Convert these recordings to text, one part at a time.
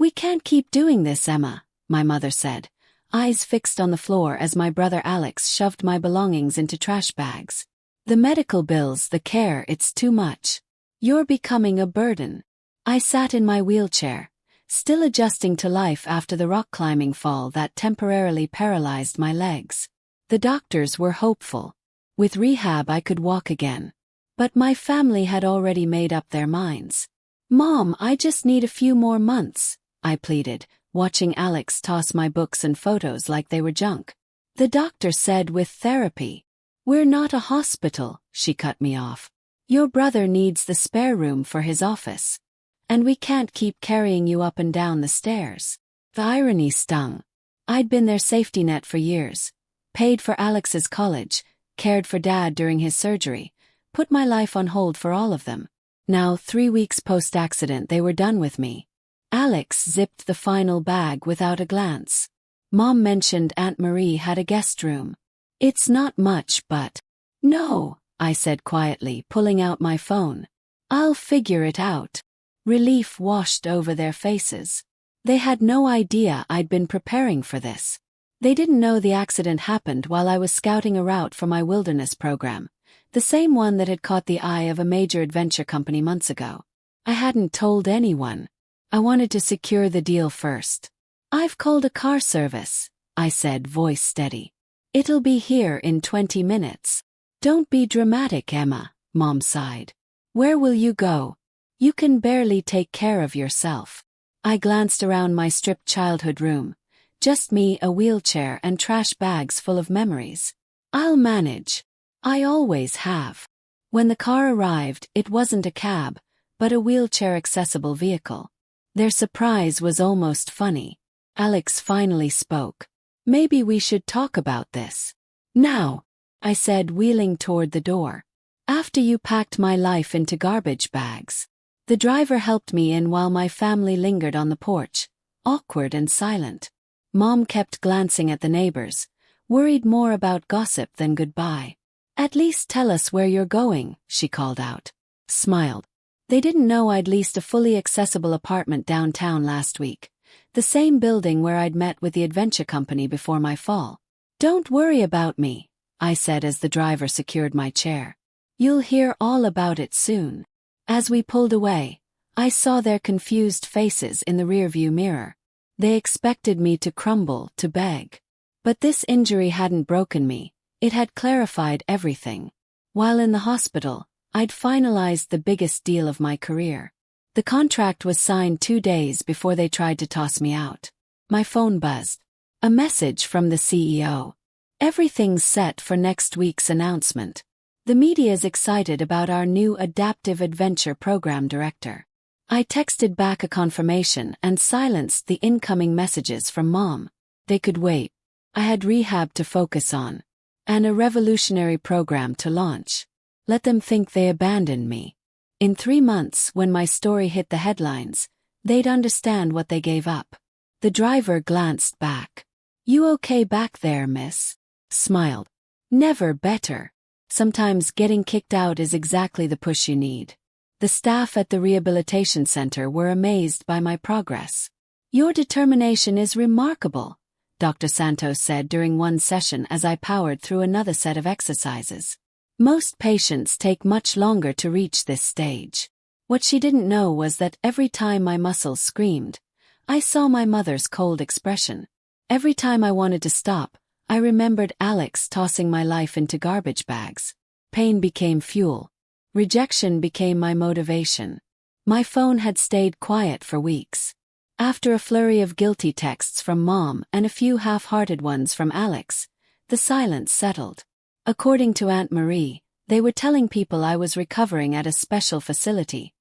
"We can't keep doing this, Emma," my mother said, eyes fixed on the floor as my brother Alex shoved my belongings into trash bags. "The medical bills, the care, it's too much. You're becoming a burden." I sat in my wheelchair, still adjusting to life after the rock climbing fall that temporarily paralyzed my legs. The doctors were hopeful. With rehab I could walk again. But my family had already made up their minds. "Mom, I just need a few more months," I pleaded, watching Alex toss my books and photos like they were junk. "The doctor said with therapy." "We're not a hospital," she cut me off. "Your brother needs the spare room for his office. And we can't keep carrying you up and down the stairs." The irony stung. I'd been their safety net for years, paid for Alex's college, cared for Dad during his surgery, put my life on hold for all of them. Now, 3 weeks post-accident, they were done with me. Alex zipped the final bag without a glance. "Mom mentioned Aunt Marie had a guest room. It's not much, but—" "No," I said quietly, pulling out my phone. "I'll figure it out." Relief washed over their faces. They had no idea I'd been preparing for this. They didn't know the accident happened while I was scouting a route for my wilderness program, the same one that had caught the eye of a major adventure company months ago. I hadn't told anyone. I wanted to secure the deal first. "I've called a car service," I said, voice steady. "It'll be here in 20 minutes. "Don't be dramatic, Emma," Mom sighed. "Where will you go? You can barely take care of yourself." I glanced around my stripped childhood room. Just me, a wheelchair, and trash bags full of memories. "I'll manage. I always have." When the car arrived, it wasn't a cab, but a wheelchair-accessible vehicle. Their surprise was almost funny. Alex finally spoke. "Maybe we should talk about this. Now," I said, wheeling toward the door. "After you packed my life into garbage bags." The driver helped me in while my family lingered on the porch, awkward and silent. Mom kept glancing at the neighbors, worried more about gossip than goodbye. "At least tell us where you're going," she called out. Smiled. They didn't know I'd leased a fully accessible apartment downtown last week, the same building where I'd met with the adventure company before my fall. "Don't worry about me," I said as the driver secured my chair. "You'll hear all about it soon." As we pulled away, I saw their confused faces in the rearview mirror. They expected me to crumble, to beg. But this injury hadn't broken me, it had clarified everything. While in the hospital, I'd finalized the biggest deal of my career. The contract was signed 2 days before they tried to toss me out. My phone buzzed. A message from the CEO. "Everything's set for next week's announcement. The media's excited about our new adaptive adventure program director." I texted back a confirmation and silenced the incoming messages from Mom. They could wait. I had rehab to focus on. And a revolutionary program to launch. Let them think they abandoned me. In 3 months, when my story hit the headlines, they'd understand what they gave up. The driver glanced back. "You okay back there, miss?" Smiled. "Never better. Sometimes getting kicked out is exactly the push you need." The staff at the rehabilitation center were amazed by my progress. "Your determination is remarkable," Dr. Santos said during one session as I powered through another set of exercises. "Most patients take much longer to reach this stage." What she didn't know was that every time my muscles screamed, I saw my mother's cold expression. Every time I wanted to stop, I remembered Alex tossing my life into garbage bags. Pain became fuel. Rejection became my motivation. My phone had stayed quiet for weeks. After a flurry of guilty texts from Mom and a few half-hearted ones from Alex, the silence settled. According to Aunt Marie, they were telling people I was recovering at a special facility.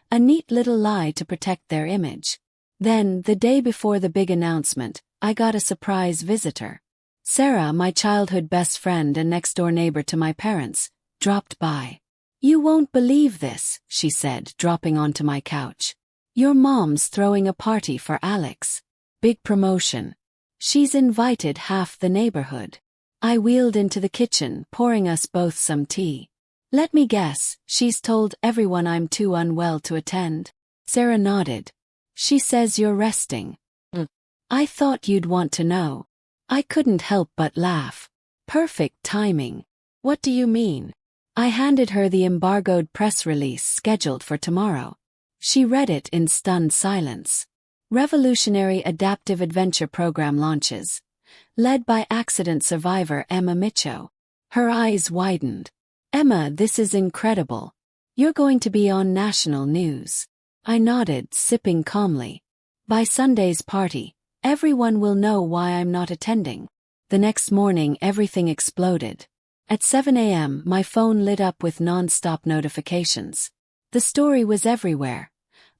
A neat little lie to protect their image. Then, the day before the big announcement, I got a surprise visitor. Sarah, my childhood best friend and next-door neighbor to my parents, dropped by. "You won't believe this," she said, dropping onto my couch. "Your mom's throwing a party for Alex. Big promotion. She's invited half the neighborhood." I wheeled into the kitchen, pouring us both some tea. "Let me guess, she's told everyone I'm too unwell to attend." Sarah nodded. She says you're resting. I thought you'd want to know. I couldn't help but laugh. Perfect timing. What do you mean? I handed her the embargoed press release scheduled for tomorrow. She read it in stunned silence. Revolutionary Adaptive Adventure Program launches. Led by accident survivor Emma Micho. Her eyes widened. Emma, this is incredible. You're going to be on national news. I nodded, sipping calmly. By Sunday's party, everyone will know why I'm not attending. The next morning everything exploded. At 7 a.m. my phone lit up with non-stop notifications. The story was everywhere.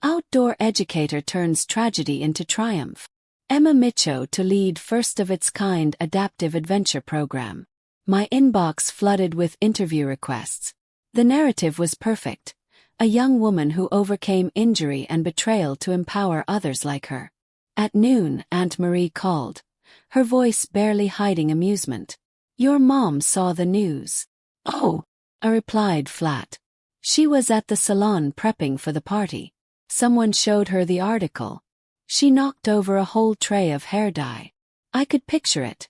Outdoor educator turns tragedy into triumph. Emma Micho to lead first-of-its-kind adaptive adventure program. My inbox flooded with interview requests. The narrative was perfect. A young woman who overcame injury and betrayal to empower others like her. At noon, Aunt Marie called, her voice barely hiding amusement. Your mom saw the news. Oh, I replied flat. She was at the salon prepping for the party. Someone showed her the article. She knocked over a whole tray of hair dye. I could picture it.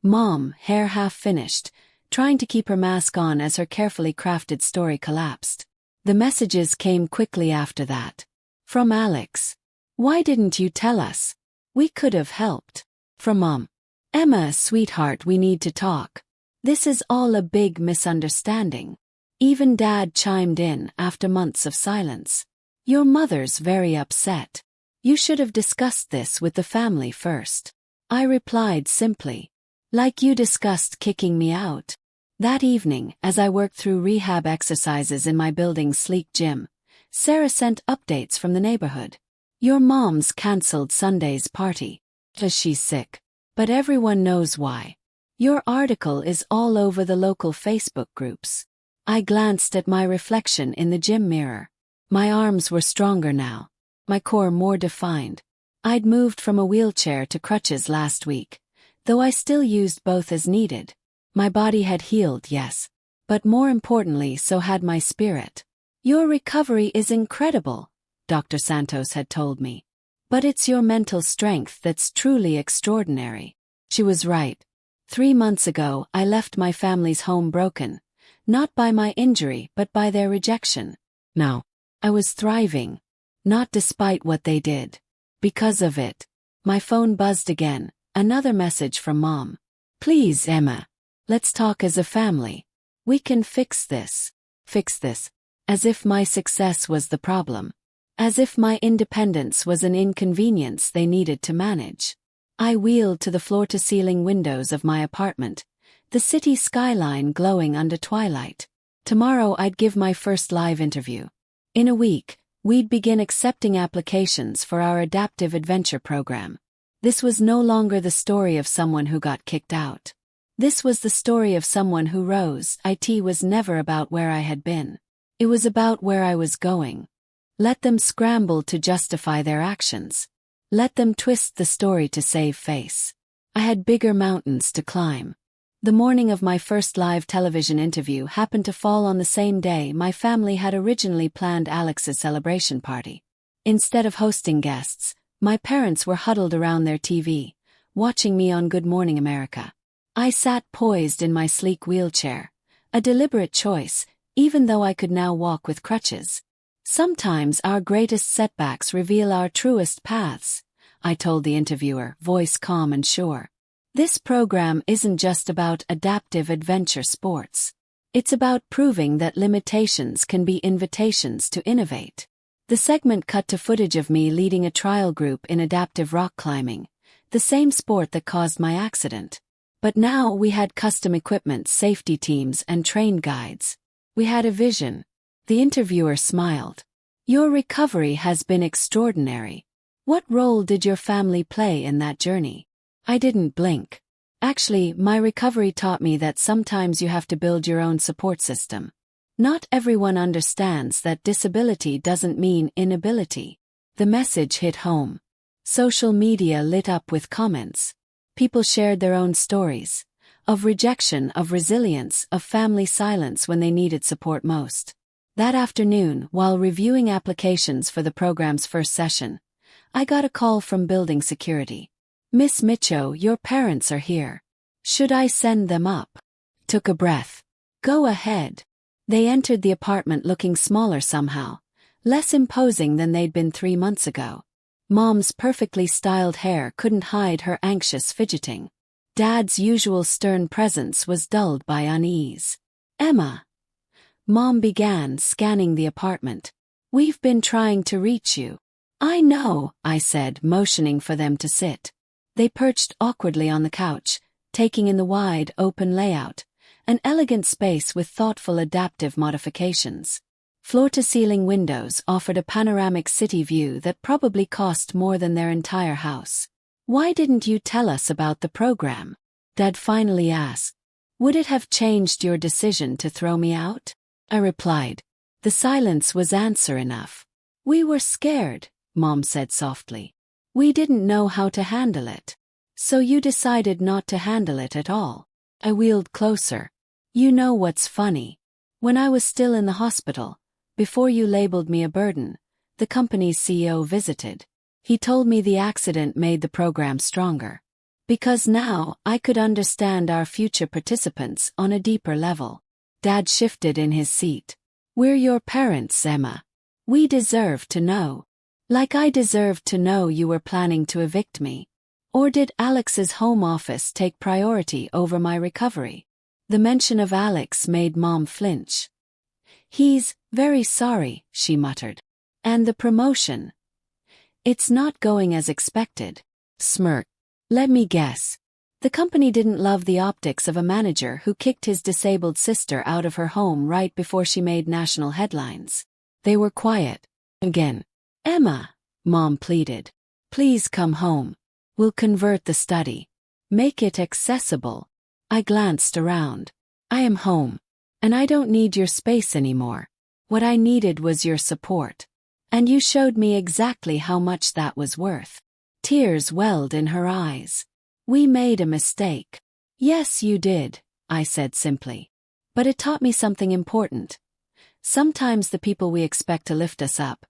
Mom, hair half finished, trying to keep her mask on as her carefully crafted story collapsed. The messages came quickly after that. From Alex. Why didn't you tell us? We could have helped. From Mom. Emma, sweetheart, we need to talk. This is all a big misunderstanding. Even Dad chimed in after months of silence. Your mother's very upset. You should have discussed this with the family first. I replied simply. Like you discussed kicking me out. That evening, as I worked through rehab exercises in my building's sleek gym, Sarah sent updates from the neighborhood. Your mom's cancelled Sunday's party. She's sick. But everyone knows why. Your article is all over the local Facebook groups. I glanced at my reflection in the gym mirror. My arms were stronger now. My core more defined. I'd moved from a wheelchair to crutches last week, though I still used both as needed. My body had healed, yes. But more importantly, so had my spirit. Your recovery is incredible, Dr. Santos had told me. But it's your mental strength that's truly extraordinary. She was right. 3 months ago, I left my family's home broken. Not by my injury, but by their rejection. Now, I was thriving. Not despite what they did. Because of it. My phone buzzed again. Another message from Mom. Please, Emma. Let's talk as a family. We can fix this. Fix this. As if my success was the problem. As if my independence was an inconvenience they needed to manage. I wheeled to the floor-to-ceiling windows of my apartment, the city skyline glowing under twilight. Tomorrow I'd give my first live interview. In a week, we'd begin accepting applications for our adaptive adventure program. This was no longer the story of someone who got kicked out. This was the story of someone who rose. It was never about where I had been. It was about where I was going. Let them scramble to justify their actions. Let them twist the story to save face. I had bigger mountains to climb. The morning of my first live television interview happened to fall on the same day my family had originally planned Alex's celebration party. Instead of hosting guests, my parents were huddled around their TV, watching me on Good Morning America. I sat poised in my sleek wheelchair, a deliberate choice, even though I could now walk with crutches. Sometimes our greatest setbacks reveal our truest paths, I told the interviewer, voice calm and sure. This program isn't just about adaptive adventure sports. It's about proving that limitations can be invitations to innovate. The segment cut to footage of me leading a trial group in adaptive rock climbing, the same sport that caused my accident. But now we had custom equipment, safety teams, and trained guides. We had a vision. The interviewer smiled. Your recovery has been extraordinary. What role did your family play in that journey? I didn't blink. Actually, my recovery taught me that sometimes you have to build your own support system. Not everyone understands that disability doesn't mean inability. The message hit home. Social media lit up with comments. People shared their own stories. Of rejection, of resilience, of family silence when they needed support most. That afternoon, while reviewing applications for the program's first session, I got a call from building security. Miss Micho, your parents are here. Should I send them up? Took a breath. Go ahead. They entered the apartment looking smaller somehow, less imposing than they'd been 3 months ago. Mom's perfectly styled hair couldn't hide her anxious fidgeting. Dad's usual stern presence was dulled by unease. Emma. Mom began, scanning the apartment. We've been trying to reach you. I know, I said, motioning for them to sit. They perched awkwardly on the couch, taking in the wide, open layout, an elegant space with thoughtful adaptive modifications. Floor-to-ceiling windows offered a panoramic city view that probably cost more than their entire house. Why didn't you tell us about the program? Dad finally asked. Would it have changed your decision to throw me out? I replied. The silence was answer enough. We were scared, Mom said softly. We didn't know how to handle it. So you decided not to handle it at all. I wheeled closer. You know what's funny? When I was still in the hospital, before you labeled me a burden, the company's CEO visited. He told me the accident made the program stronger. Because now I could understand our future participants on a deeper level. Dad shifted in his seat. We're your parents, Emma. We deserve to know. Like I deserved to know you were planning to evict me. Or did Alex's home office take priority over my recovery? The mention of Alex made Mom flinch. He's very sorry, she muttered. And the promotion? It's not going as expected. Smirk. Let me guess. The company didn't love the optics of a manager who kicked his disabled sister out of her home right before she made national headlines. They were quiet. Again. Emma, Mom pleaded. Please come home. We'll convert the study. Make it accessible. I glanced around. I am home. And I don't need your space anymore. What I needed was your support. And you showed me exactly how much that was worth. Tears welled in her eyes. We made a mistake. Yes, you did, I said simply. But it taught me something important. Sometimes the people we expect to lift us up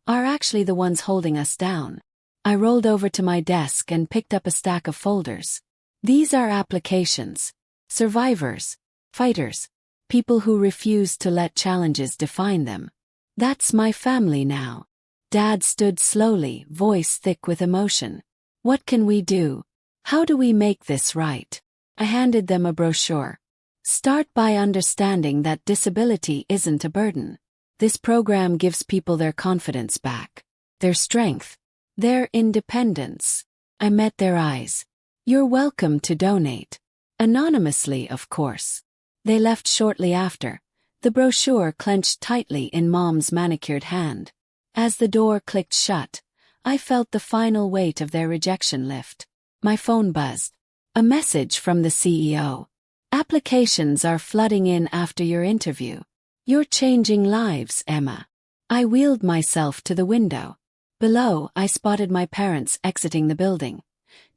are actually the ones holding us down. I rolled over to my desk and picked up a stack of folders. These are applications. Survivors. Fighters. People who refuse to let challenges define them. That's my family now. Dad stood slowly, voice thick with emotion. What can we do? How do we make this right? I handed them a brochure. Start by understanding that disability isn't a burden. This program gives people their confidence back, their strength, their independence. I met their eyes. You're welcome to donate. Anonymously, of course. They left shortly after, the brochure clenched tightly in Mom's manicured hand. As the door clicked shut, I felt the final weight of their rejection lift. My phone buzzed. A message from the CEO. Applications are flooding in after your interview. You're changing lives, Emma. I wheeled myself to the window. Below, I spotted my parents exiting the building.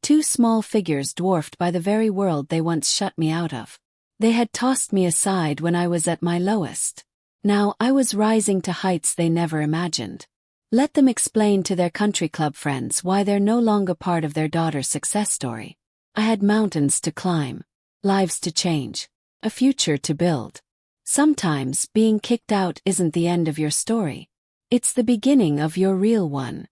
2 small figures dwarfed by the very world they once shut me out of. They had tossed me aside when I was at my lowest. Now I was rising to heights they never imagined. Let them explain to their country club friends why they're no longer part of their daughter's success story. I had mountains to climb, lives to change, a future to build. Sometimes being kicked out isn't the end of your story. It's the beginning of your real one.